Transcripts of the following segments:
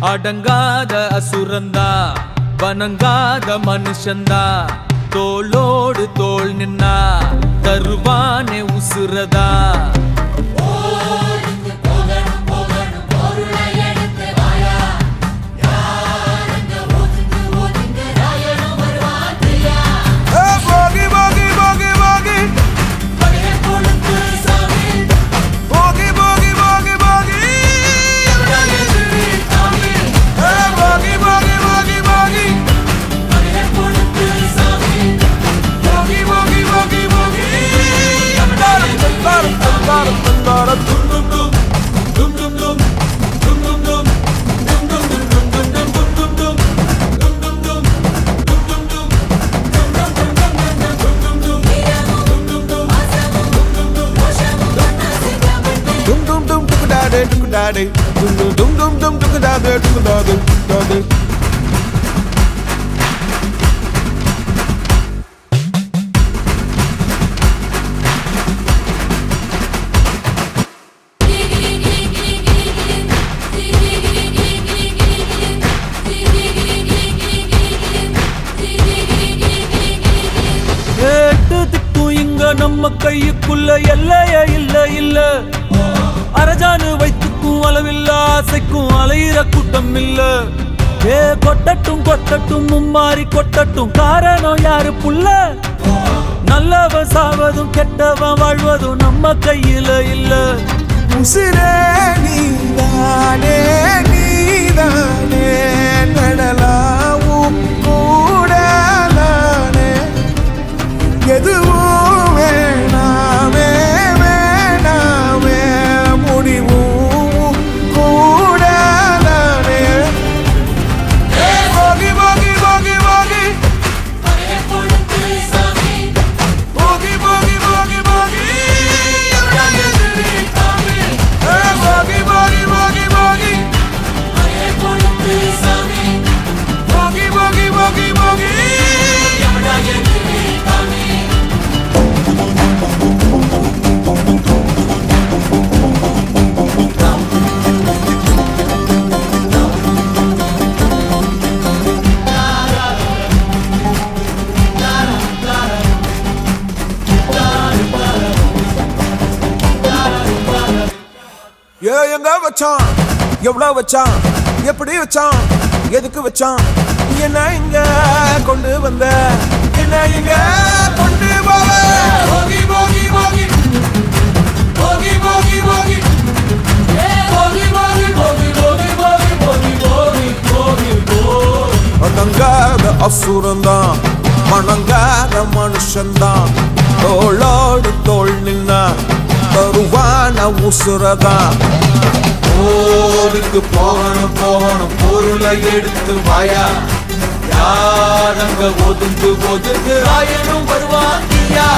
அடங்காத அசுரந்தா வணங்காத மனுஷந்தா தோளோடு தோள் நின்னா தருவானே உசுரதா Dum dum dum dum da da da da da. நம்ம கையுக்குள்ள எல்லையே இல்ல இல்ல அரஜானு வைத்துக்கும் அளவில்ல ஆசைக்கும் அலையிற கூட்டம் இல்ல ஏ கொட்டட்டும் கொட்டட்டும் மும்மாறி கொட்டட்டும் காரணம் யாரு புள்ள நல்லவன் சாவதும் கெட்டவன் வாழ்வதும் நம்ம கையில இல்ல உசிரே நீதானே நீதானே நடலாவும் கூட நானே எதுவும் வேணாமே வேணாமே முடிவும் கூட நானே போகி போகி போகி போகி போகி போகி போகி போகி எங்க வச்சான் எவ்வளவு வச்சான் எப்படி வச்சான் எதுக்கு வச்சான் என்ன இங்க கொண்டு வந்த என்ன இங்க கொண்டு போவ போகி போகி போகி போகி போகி போகி போகி போகி போகி போகி போகி போகி போகி போகி அடங்காத அசுரந்தான் வணங்காத மனுஷன்தான் தோளோடு தோள் நின்னா தருவான உசுரதான் ஓடுக்கு போகணும் போகணும் பொருளை எடுத்து வாயா யாரங்க ஒதுங்கு ஒதுங்கு ஆயனும் வருவாங்கியா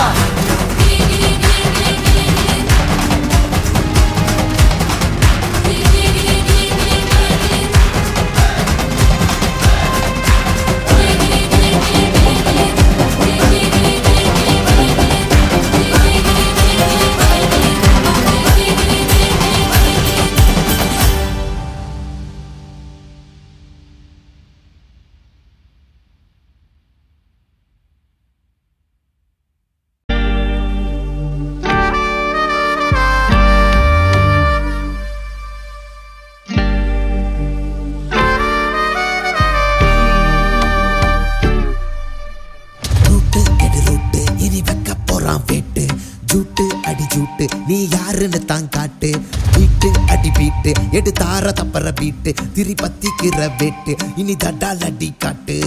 நீ யாருன்னு தான் காட்டு பீட்டு அடி பீட்டு எடு தார தப்பற பீட்டு திரி பத்திக்கிற வேட்டு இனி தட்டால் அடி காட்டு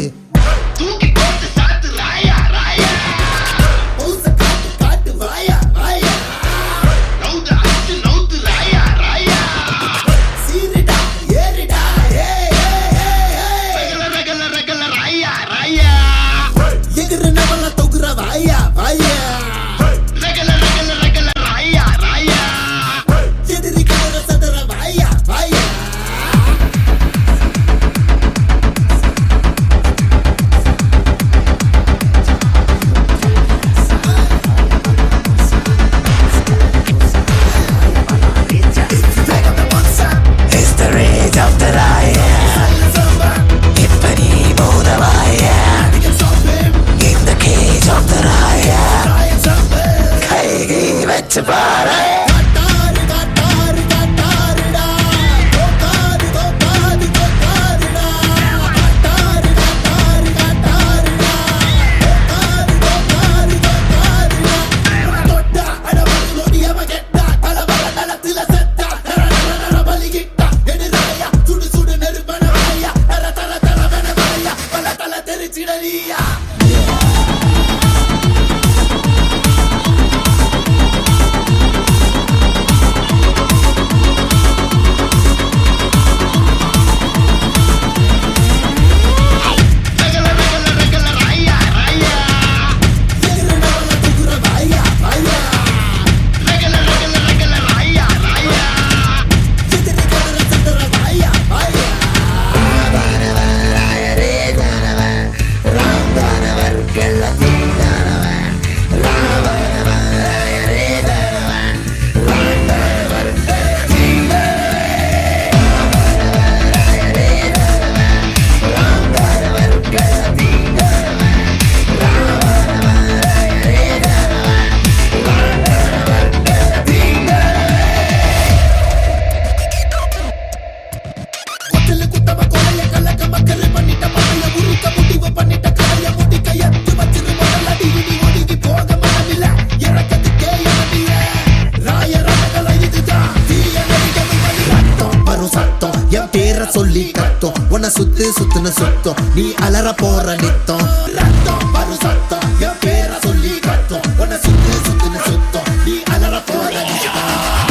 பேரை சொல்லி கத்தோம் உன்னை சுத்து சுத்துன்னு சுத்தம் நீ அலற போற நித்தம் ரத்தம் வரும் சத்தம் என் பேரை சொல்லி கத்தோம் உன்னை சுத்து சுத்துன்னு சுத்தம் நீ அலற போற நித்தம்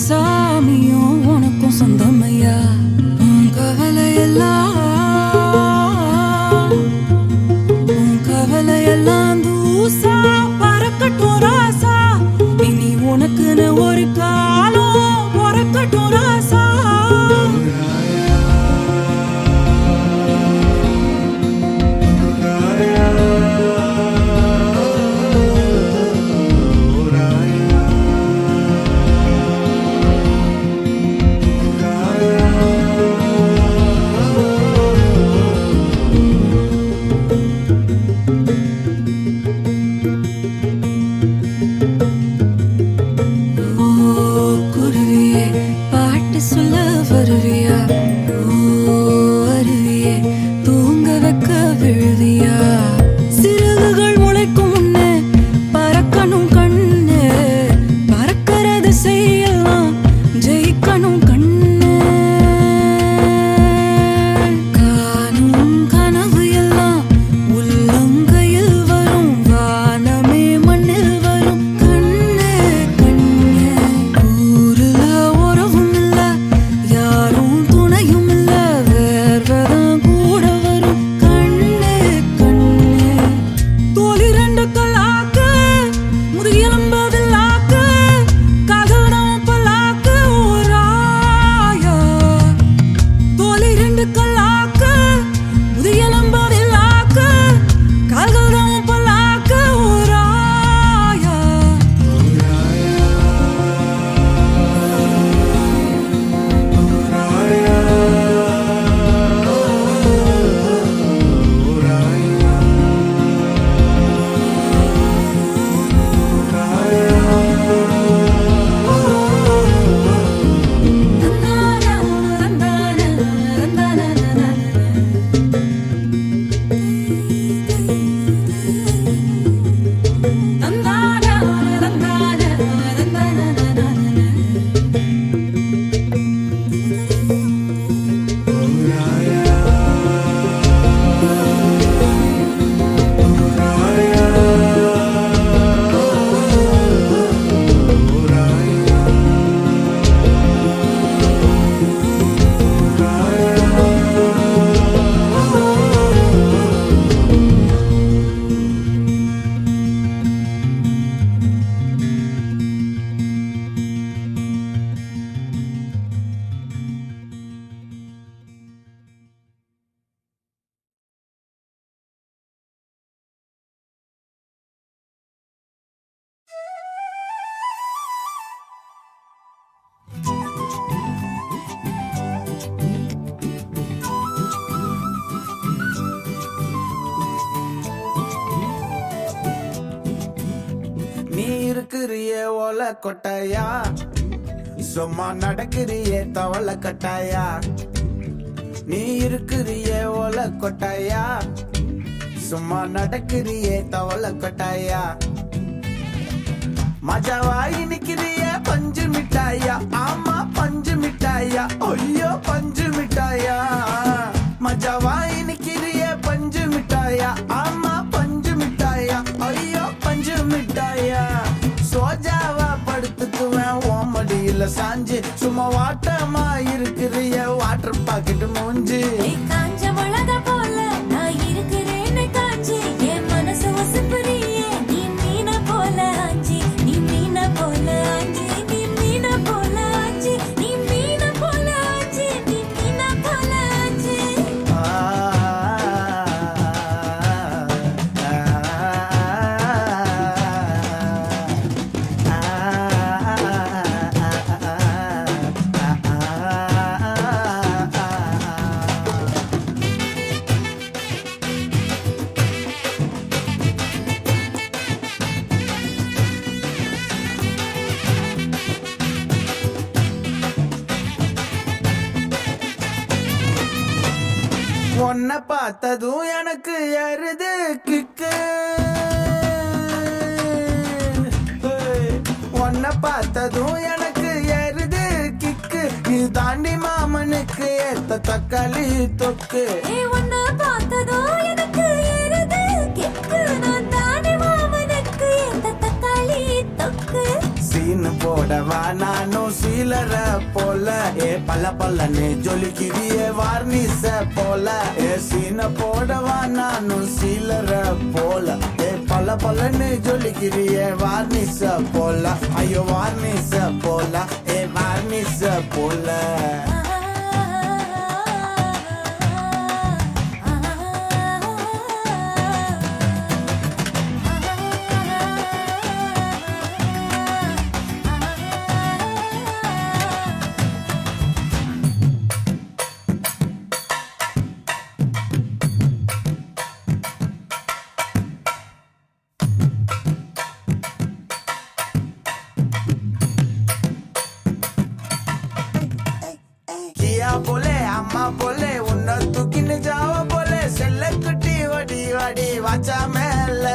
சாமியும் உனக்கும் சொந்தமையா உன் கவலையெல்லாம் தூசா பறக்கட்டும் ராசா இனி உனக்குன்னு ஒரு காலம் பிறக்கட்டும் ராசா இருக்கிறியே ஓல கொட்டாயா சும்மா நடக்கிறியே தவள கட்டாயா நீ இருக்கிறியே ஓல கொட்டாயா சும்மா நடக்கிறியே தவள கொட்டாயா மஜாவாய் நிக்கிறியே பஞ்சு மிட்டாயா ஆமா பஞ்சு மிட்டாயா ஐயோ பஞ்சு மிட்டாயா மஜாவாய் நிக்கிறியே பஞ்சு மிட்டாயா ஆமா பஞ்சு மிட்டாயா ஐயோ பஞ்சு மிட்டாயா சோஜாவா படுத்துக்குவேன் ஓமடியில சாஞ்சு சும்மா வாட்டமா இருக்கிறிய வாட்டர் பாக்கெட் மூஞ்சி காஞ்ச மிளகா போல நான் இருக்கிறேன்னு காஞ்சி என் மனசு வசுப்புறியே நீ பார்த்ததும் எனக்கு ஏறுது கிக்கு உன்னை பார்த்ததும் எனக்கு ஏறுது கிக்கு நீ தாண்டி மாமனுக்கு ஏத்த தக்காளி தொக்கு உன்னை பார்த்ததோ எனக்கு ஏறுது கிக்கு நான் தானே மாமனுக்கு இந்த தக்காளி தொக்கு சீனு போடவா நானும் சீலர போல பல்ல பல்லன்னு ஜொலிக்கிறியே வார்னிச போல சீன போடவா நானும் சீலர போல பல்ல பல்லன்னு ஜொலிக்கிறியே வார்னிச போல ஐயோ வார்னிச போல வார்னிச போல கியா போலே அம்மா போலே உன்னை தூக்கின்னு ஜாவ போலே செல்ல குட்டி வடி வடி வாச்சா மேல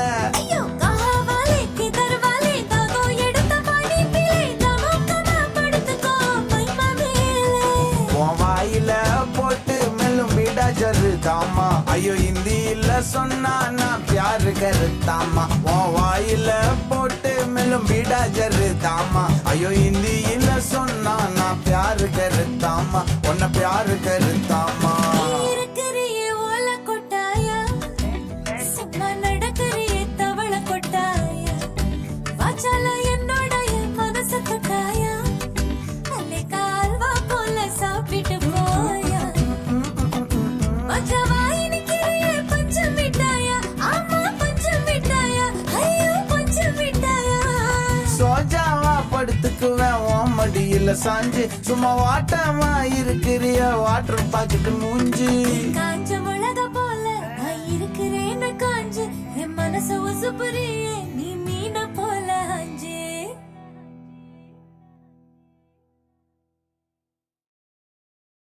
ஐயோ கஹவாலே கிதர்வாலே தாகோ எடுத்த பாடி பிளே தமக்கமா படுத்துக்கோ மைமா மேலே உன் வாயில போட்டு மெல்லும் பீடா ஜரு தாமா ஐயோ ஹிந்தியில சொன்னா நான் பியாரு கருத்தாமா உன் வாயில போட்டு மெல்லும் பீடா ஜரு தாமா ஐயோ ஹிந்தியில சொன்னா நான் பியாரு கருத்தாமா உன்னை பியாரு கருத்தாமா இருக்கறியே ஓல கொட்டாயா சும்மா நடக்கறியே தவள கொட்டாயா வாச்சால என்னோட மனச கொட்டாயா அல்லே கால்வா போல சாப்பிட்டு போயா மச்சவா இனிக்கிறியே பஞ்சு மிட்டாயா ஆமா பஞ்சு மிட்டாயா ஐயோ பஞ்சு மிட்டாயா சோஜாவா படுத்துக்குவேன் உன் மடியில சாஞ்சு சும்மா வாட்டமா இருக்கிறிய வாட்டர் பாக்கெட்டு மூஞ்சி காஞ்ச மிளகா போல நான் இருக்கிறேன்னு காஞ்சு என் மனச உசுப்புறியே நீ